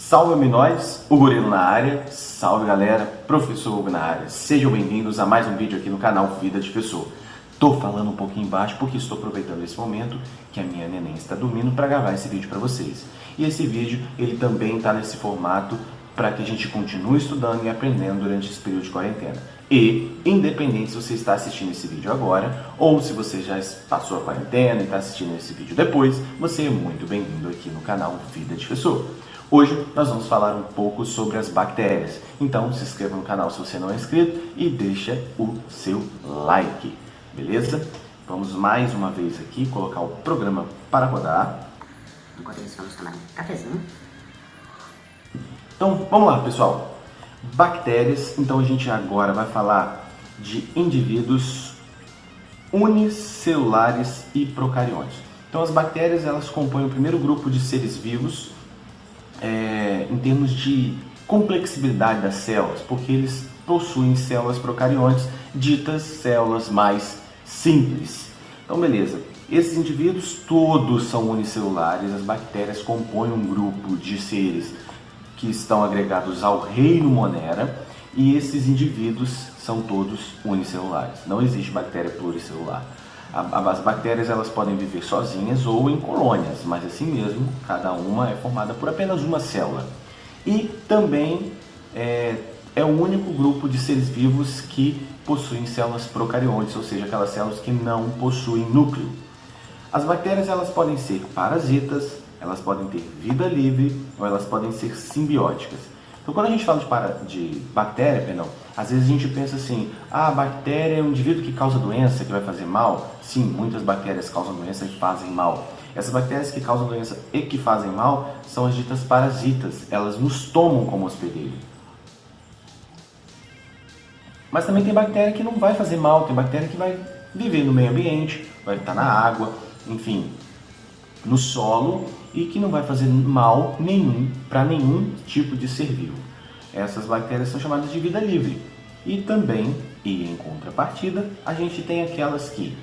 Salve aminoides, o Gorilo na área, salve galera, Professor Hugo na área. Sejam bem-vindos a mais um vídeo aqui no canal Vida de Professor. Tô falando um pouquinho embaixo porque estou aproveitando esse momento que a minha neném está dormindo para gravar esse vídeo para vocês. E esse vídeo, ele também está nesse formato para que a gente continue estudando e aprendendo durante esse período de quarentena. E, independente se você está assistindo esse vídeo agora, ou se você já passou a quarentena e está assistindo esse vídeo depois, você é muito bem-vindo aqui no canal Vida de Professor. Hoje nós vamos falar um pouco sobre as bactérias, então se inscreva no canal se você não é inscrito e deixa o seu like, beleza? Vamos mais uma vez aqui colocar o programa para rodar. Enquanto isso, vamos tomar um cafezinho. Então vamos lá, pessoal. Bactérias, então a gente agora vai falar de indivíduos unicelulares e procariontes. Então as bactérias, elas compõem o primeiro grupo de seres vivos em termos de complexibilidade das células, porque eles possuem células procariontes, ditas células mais simples. Então beleza, esses indivíduos todos são unicelulares, as bactérias compõem um grupo de seres que estão agregados ao reino Monera, e esses indivíduos são todos unicelulares. Não existe bactéria pluricelular. As bactérias, elas podem viver sozinhas ou em colônias, mas assim mesmo, cada uma é formada por apenas uma célula. E também é o único grupo de seres vivos que possuem células procariontes, ou seja, aquelas células que não possuem núcleo. As bactérias, elas podem ser parasitas, elas podem ter vida livre ou elas podem ser simbióticas. Então, quando a gente fala de bactéria, às vezes a gente pensa assim, a bactéria é um indivíduo que causa doença, que vai fazer mal. Sim, muitas bactérias causam doença e fazem mal. Essas bactérias que causam doença e que fazem mal são as ditas parasitas, elas nos tomam como hospedeiro. Mas também tem bactéria que não vai fazer mal, tem bactéria que vai viver no meio ambiente, vai estar na água, enfim, no solo, e que não vai fazer mal nenhum para nenhum tipo de ser vivo. Essas bactérias são chamadas de vida livre. E também, e em contrapartida, a gente tem aquelas que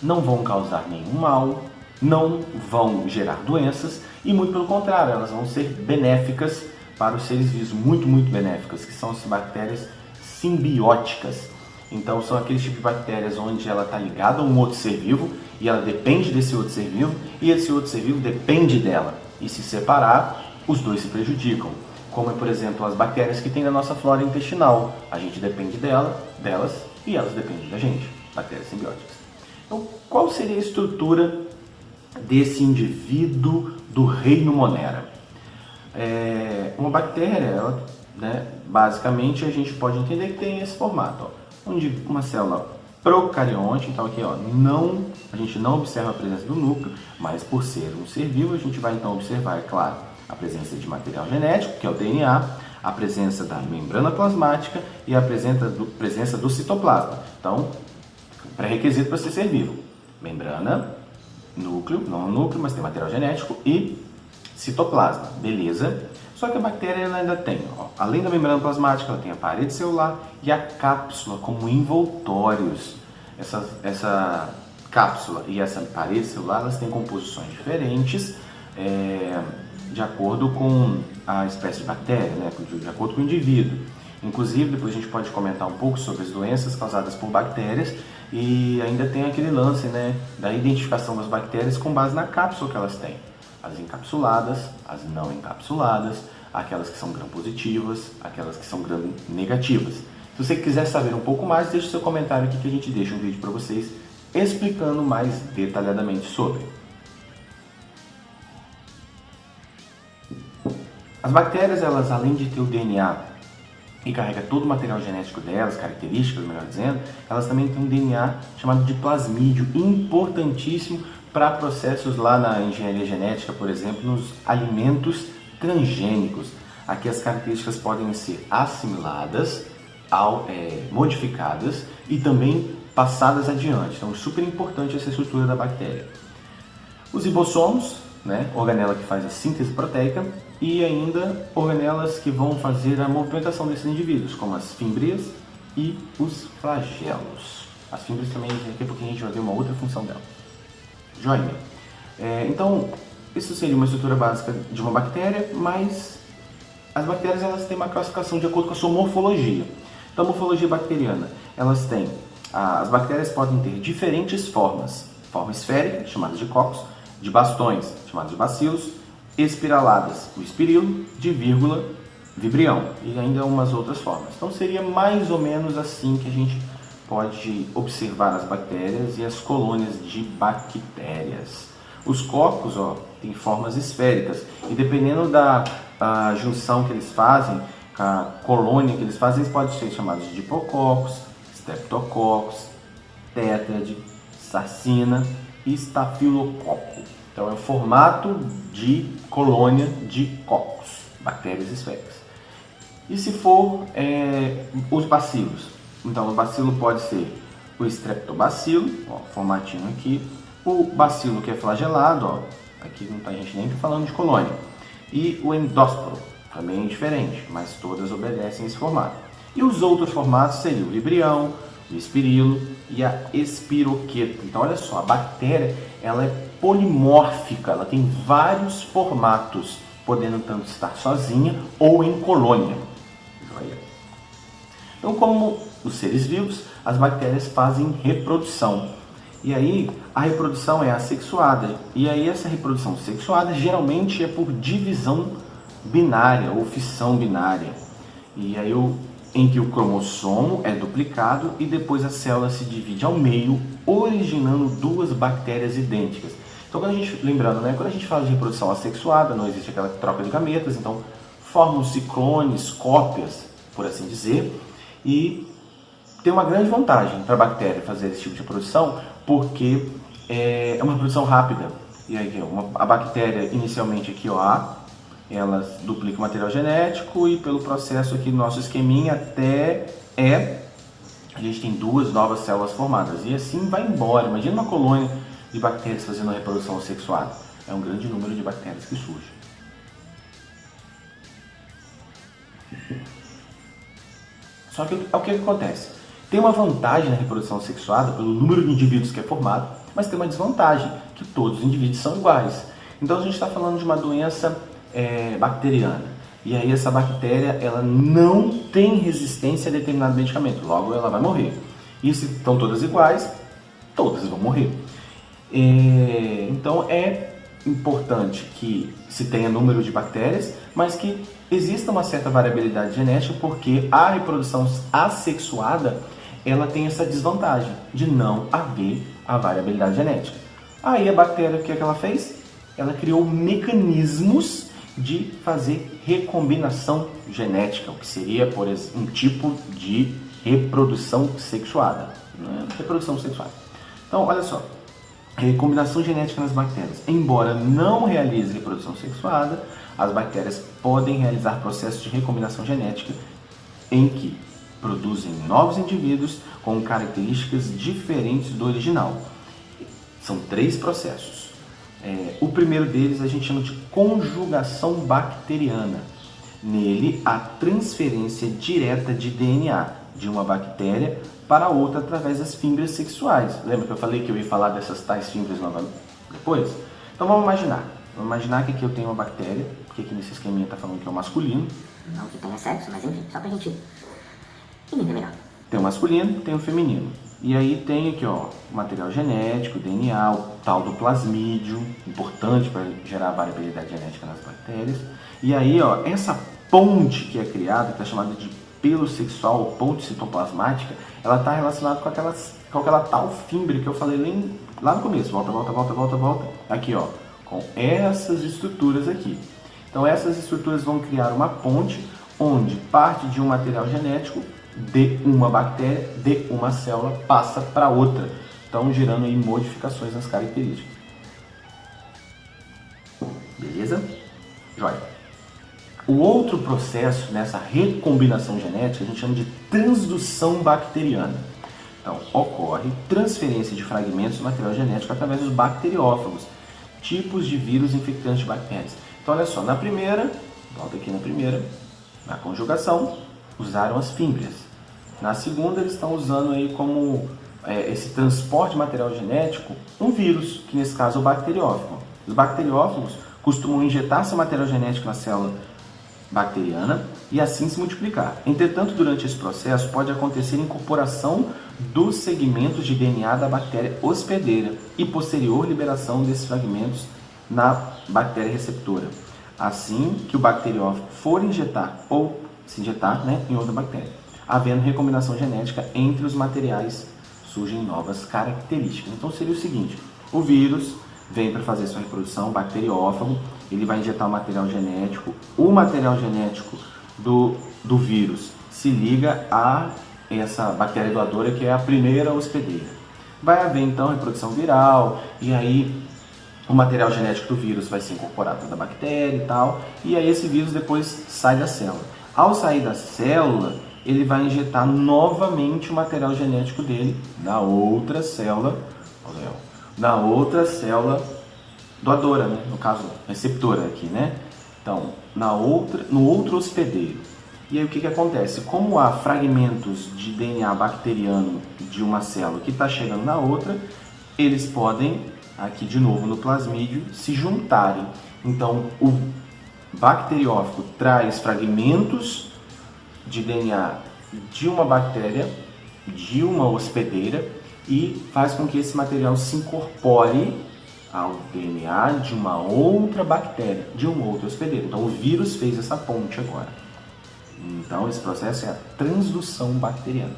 não vão causar nenhum mal, não vão gerar doenças e, muito pelo contrário, elas vão ser benéficas para os seres vivos, muito benéficas, que são as bactérias simbióticas. Então são aqueles tipos de bactérias onde ela está ligada a um outro ser vivo e ela depende desse outro ser vivo e esse outro ser vivo depende dela. E se separar, os dois se prejudicam. Como é, por exemplo, as bactérias que tem na nossa flora intestinal. A gente depende delas e elas dependem da gente, bactérias simbióticas. Então, qual seria a estrutura desse indivíduo do reino Monera? Uma bactéria, ela, basicamente a gente pode entender que tem esse formato, onde uma célula procarionte, então aqui a gente não observa a presença do núcleo, mas por ser um ser vivo a gente vai então observar, é claro, a presença de material genético, que é o DNA, a presença da membrana plasmática e a presença do citoplasma. Então, pré-requisito para ser vivo: membrana, núcleo, não núcleo, mas tem material genético e citoplasma, beleza? Só que a bactéria, ela ainda tem, além da membrana plasmática, ela tem a parede celular e a cápsula como envoltórios. Essa cápsula e essa parede celular, elas têm composições diferentes de acordo com a espécie de bactéria, de acordo com o indivíduo. Inclusive, depois a gente pode comentar um pouco sobre as doenças causadas por bactérias e ainda tem aquele lance da identificação das bactérias com base na cápsula que elas têm. As encapsuladas, as não encapsuladas, aquelas que são gram-positivas, aquelas que são gram-negativas. Se você quiser saber um pouco mais, deixe seu comentário aqui que a gente deixa um vídeo para vocês explicando mais detalhadamente sobre. As bactérias, elas, além de ter o DNA e carrega todo o material genético delas, características, melhor dizendo, elas também têm um DNA chamado de plasmídio, importantíssimo para processos lá na engenharia genética, por exemplo, nos alimentos transgênicos. Aqui as características podem ser assimiladas, modificadas e também passadas adiante. Então, super importante essa estrutura da bactéria. Os ribossomos, organela que faz a síntese proteica, e ainda organelas que vão fazer a movimentação desses indivíduos, como as fímbrias e os flagelos. As fímbrias também, daqui a pouquinho a gente vai ver uma outra função dela. Joia. Então, isso seria uma estrutura básica de uma bactéria, mas as bactérias elas têm uma classificação de acordo com a sua morfologia. Então, a morfologia bacteriana, as bactérias podem ter diferentes formas. Forma esférica, chamada de cocos, de bastões, chamados de bacilos, espiraladas, o espirilo, de vírgula, vibrião, e ainda umas outras formas. Então, seria mais ou menos assim que a gente pode observar as bactérias e as colônias de bactérias. Os cocos, têm formas esféricas, e dependendo da junção que eles fazem, a colônia que eles fazem, eles podem ser chamados de diplococcus, streptococcus, tétrade, sarcina e estafilococo. Então é o formato de colônia de cocos, bactérias esféricas. E se for os bacilos, então o bacilo pode ser o streptobacilo, formatinho aqui, o bacilo que é flagelado, aqui não tá, a gente nem está falando de colônia, e o endósporo, também é diferente, mas todas obedecem esse formato. E os outros formatos seriam o vibrião, o espirilo e a espiroqueta. Então olha só, a bactéria ela é polimórfica, ela tem vários formatos, podendo tanto estar sozinha ou em colônia. Então, como os seres vivos, as bactérias fazem reprodução. E aí, a reprodução é assexuada. E aí, essa reprodução sexuada geralmente é por divisão binária ou fissão binária. E aí, em que o cromossomo é duplicado e depois a célula se divide ao meio, originando duas bactérias idênticas. Então, quando a gente fala de reprodução assexuada, não existe aquela troca de gametas, então formam-se clones, cópias, por assim dizer, e tem uma grande vantagem para a bactéria fazer esse tipo de reprodução, porque é uma reprodução rápida. E aí, a bactéria, inicialmente aqui, ela duplica o material genético e pelo processo aqui do nosso esqueminha a gente tem duas novas células formadas. E assim vai embora. Imagina uma colônia de bactérias fazendo a reprodução sexuada. É um grande número de bactérias que surge. Só que o que acontece? Tem uma vantagem na reprodução sexuada pelo número de indivíduos que é formado, mas tem uma desvantagem, que todos os indivíduos são iguais. Então a gente está falando de uma doença bacteriana. E aí essa bactéria ela não tem resistência a determinado medicamento, logo ela vai morrer. E se estão todas iguais, todas vão morrer. Então é importante que se tenha número de bactérias, mas que exista uma certa variabilidade genética, porque a reprodução assexuada ela tem essa desvantagem de não haver a variabilidade genética. Aí a bactéria, o que ela fez? Ela criou mecanismos de fazer recombinação genética, o que seria, por exemplo, um tipo de reprodução sexuada. Reprodução sexuada. Então, olha só, recombinação genética nas bactérias. Embora não realize reprodução sexuada, as bactérias podem realizar processos de recombinação genética em que produzem novos indivíduos com características diferentes do original. São 3 processos. O primeiro deles a gente chama de conjugação bacteriana. Nele, a transferência direta de DNA de uma bactéria para outra através das fibras sexuais. Lembra que eu falei que eu ia falar dessas tais fibras novamente depois? Então vamos imaginar. Vamos imaginar que aqui eu tenho uma bactéria, que aqui nesse esqueminha está falando que é o masculino. Não que tenha sexo, mas enfim, só pra gente entender melhor. Tem o masculino, tem o feminino. E aí tem aqui, o material genético, DNA, o tal do plasmídio, importante para gerar variabilidade genética nas bactérias. E aí, essa ponte que é criada, que é chamada de pelo sexual ou ponte citoplasmática, ela está relacionada com aquela tal fimbre que eu falei lá no começo. Volta. Aqui, com essas estruturas aqui. Então, essas estruturas vão criar uma ponte onde parte de um material genético de uma bactéria, de uma célula, passa para outra. Então, gerando aí modificações nas características. Beleza? Joia. O outro processo nessa recombinação genética a gente chama de transdução bacteriana. Então, ocorre transferência de fragmentos do material genético através dos bacteriófagos, tipos de vírus infectantes de bactérias. Então, olha só, na primeira, na conjugação, usaram as fímbrias. Na segunda, eles estão usando aí como esse transporte de material genético um vírus, que nesse caso é o bacteriófago. Os bacteriófagos costumam injetar seu material genético na célula bacteriana e assim se multiplicar. Entretanto, durante esse processo pode acontecer incorporação dos segmentos de DNA da bactéria hospedeira e posterior liberação desses fragmentos na bactéria receptora, assim que o bacteriófago for injetar ou se injetar, em outra bactéria. Havendo recombinação genética entre os materiais, surgem novas características. Então seria o seguinte: o vírus vem para fazer sua reprodução, o bacteriófago, ele vai injetar o material genético do vírus se liga a essa bactéria doadora, que é a primeira hospedeira. Vai haver então reprodução viral, e aí o material genético do vírus vai ser incorporado da bactéria e tal, e aí esse vírus depois sai da célula. Ao sair da célula, ele vai injetar novamente o material genético dele na outra célula, doadora, no caso receptora aqui, Então, no outro hospedeiro. E aí o que acontece? Como há fragmentos de DNA bacteriano de uma célula que está chegando na outra, eles podem, aqui de novo no plasmídio, se juntarem. Então, o bacteriófago traz fragmentos de DNA de uma bactéria, de uma hospedeira, e faz com que esse material se incorpore ao DNA de uma outra bactéria, de um outro hospedeiro. Então o vírus fez essa ponte agora. Então esse processo é a transdução bacteriana.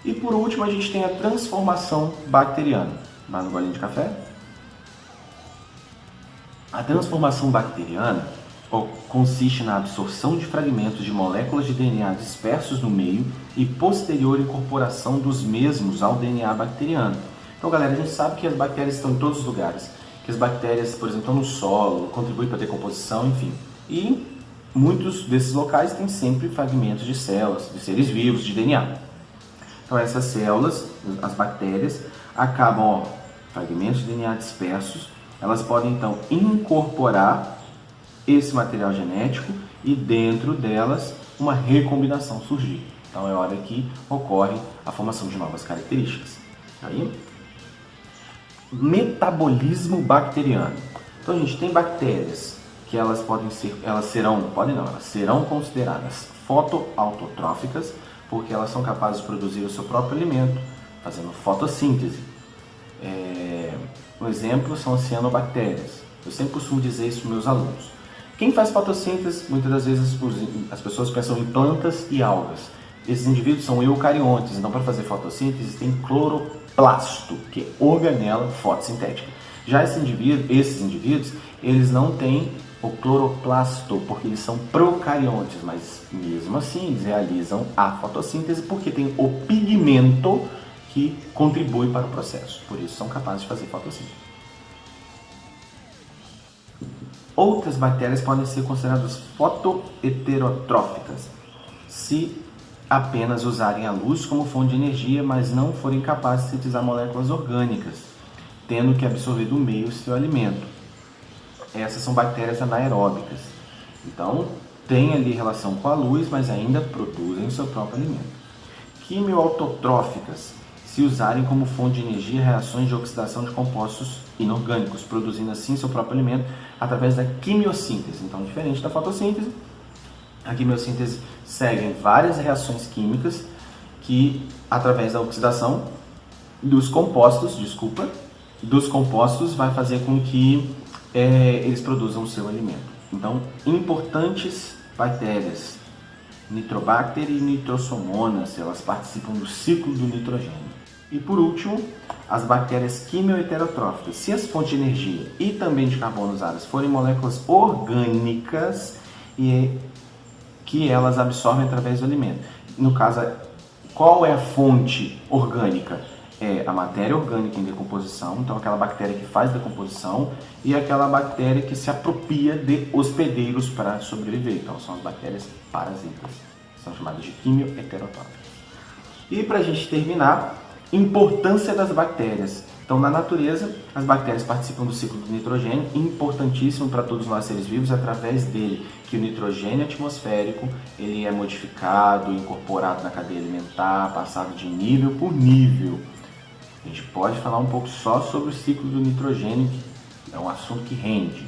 E por último a gente tem a transformação bacteriana. Vai no golinho de café? A transformação bacteriana consiste na absorção de fragmentos de moléculas de DNA dispersos no meio e posterior incorporação dos mesmos ao DNA bacteriano. Então, galera, a gente sabe que as bactérias estão em todos os lugares, que as bactérias, por exemplo, estão no solo, contribuem para a decomposição, enfim. E muitos desses locais têm sempre fragmentos de células, de seres vivos, de DNA. Então, essas células, as bactérias, acabam, fragmentos de DNA dispersos, elas podem, então, incorporar esse material genético e dentro delas uma recombinação surgir. Então é hora que ocorre a formação de novas características. Aí, metabolismo bacteriano. Então a gente tem bactérias que elas serão consideradas fotoautotróficas, porque elas são capazes de produzir o seu próprio alimento, fazendo fotossíntese. Um exemplo são as cianobactérias. Eu sempre costumo dizer isso para meus alunos. Quem faz fotossíntese, muitas das vezes as pessoas pensam em plantas e algas. Esses indivíduos são eucariontes, então para fazer fotossíntese tem cloroplasto, que é organela fotossintética. Já esses indivíduos, eles não têm o cloroplasto, porque eles são procariontes, mas mesmo assim eles realizam a fotossíntese porque tem o pigmento que contribui para o processo. Por isso são capazes de fazer fotossíntese. Outras bactérias podem ser consideradas fotoheterotróficas se apenas usarem a luz como fonte de energia, mas não forem capazes de sintetizar moléculas orgânicas, tendo que absorver do meio o seu alimento. Essas são bactérias anaeróbicas. Então, tem ali relação com a luz, mas ainda produzem o seu próprio alimento. Quimioautotróficas, se usarem como fonte de energia reações de oxidação de compostos inorgânicos, produzindo assim seu próprio alimento através da quimiossíntese. Então, diferente da fotossíntese, a quimiossíntese segue várias reações químicas que, através da oxidação dos compostos, vai fazer com que eles produzam o seu alimento. Então, importantes bactérias, Nitrobacter e Nitrosomonas, elas participam do ciclo do nitrogênio. E por último, as bactérias quimioheterotróficas. Se as fontes de energia e também de carbono usadas forem moléculas orgânicas e que elas absorvem através do alimento. No caso, qual é a fonte orgânica? É a matéria orgânica em decomposição, então aquela bactéria que faz decomposição e aquela bactéria que se apropria de hospedeiros para sobreviver. Então são as bactérias parasitas, são chamadas de quimioheterotróficas. E para a gente terminar, importância das bactérias. Então, na natureza, as bactérias participam do ciclo do nitrogênio, importantíssimo para todos nós seres vivos, através dele, que o nitrogênio atmosférico ele é modificado, incorporado na cadeia alimentar, passado de nível por nível. A gente pode falar um pouco só sobre o ciclo do nitrogênio, é um assunto que rende.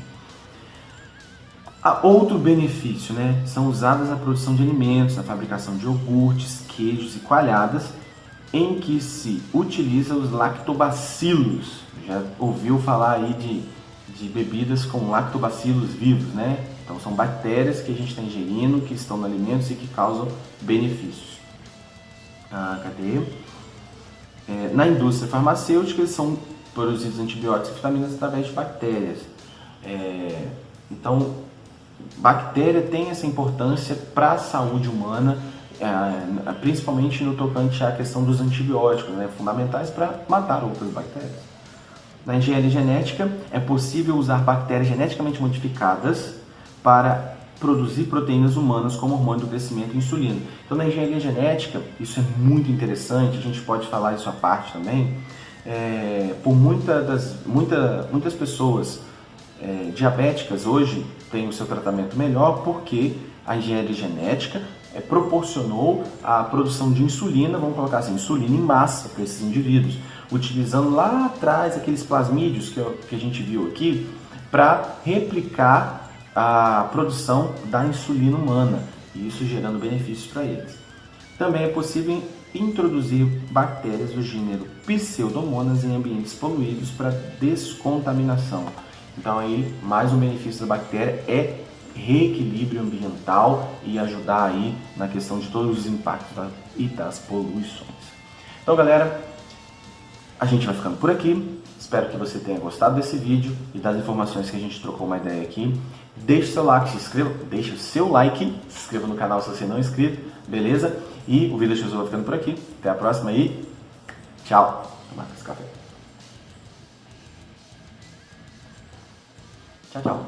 Outro benefício, né, são usadas na produção de alimentos, na fabricação de iogurtes, queijos e coalhadas, em que se utiliza os lactobacilos. Já ouviu falar aí de bebidas com lactobacilos vivos, né? Então são bactérias que a gente está ingerindo, que estão nos alimentos e que causam benefícios. Na indústria farmacêutica são produzidos antibióticos e vitaminas através de bactérias. Então, bactéria tem essa importância para a saúde humana, principalmente no tocante à questão dos antibióticos, né, fundamentais para matar outras bactérias. Na engenharia genética, é possível usar bactérias geneticamente modificadas para produzir proteínas humanas como hormônio do crescimento e insulina. Então, na engenharia genética, isso é muito interessante, a gente pode falar isso à parte também. Por muitas pessoas diabéticas hoje têm o seu tratamento melhor porque a engenharia genética proporcionou a produção de insulina, vamos colocar assim, insulina em massa para esses indivíduos, utilizando lá atrás aqueles plasmídios que a gente viu aqui para replicar a produção da insulina humana, e isso gerando benefícios para eles. Também é possível introduzir bactérias do gênero Pseudomonas em ambientes poluídos para descontaminação. Então aí, mais um benefício da bactéria é reequilíbrio ambiental e ajudar aí na questão de todos os impactos e das poluições. Então, galera, a gente vai ficando por aqui. Espero que você tenha gostado desse vídeo e das informações que a gente trocou uma ideia aqui. Deixe seu like, se inscreva, se inscreva no canal se você não é inscrito, beleza? E o vídeo de vai ficando por aqui. Até a próxima e tchau. Tomar esse café. Tchau, tchau.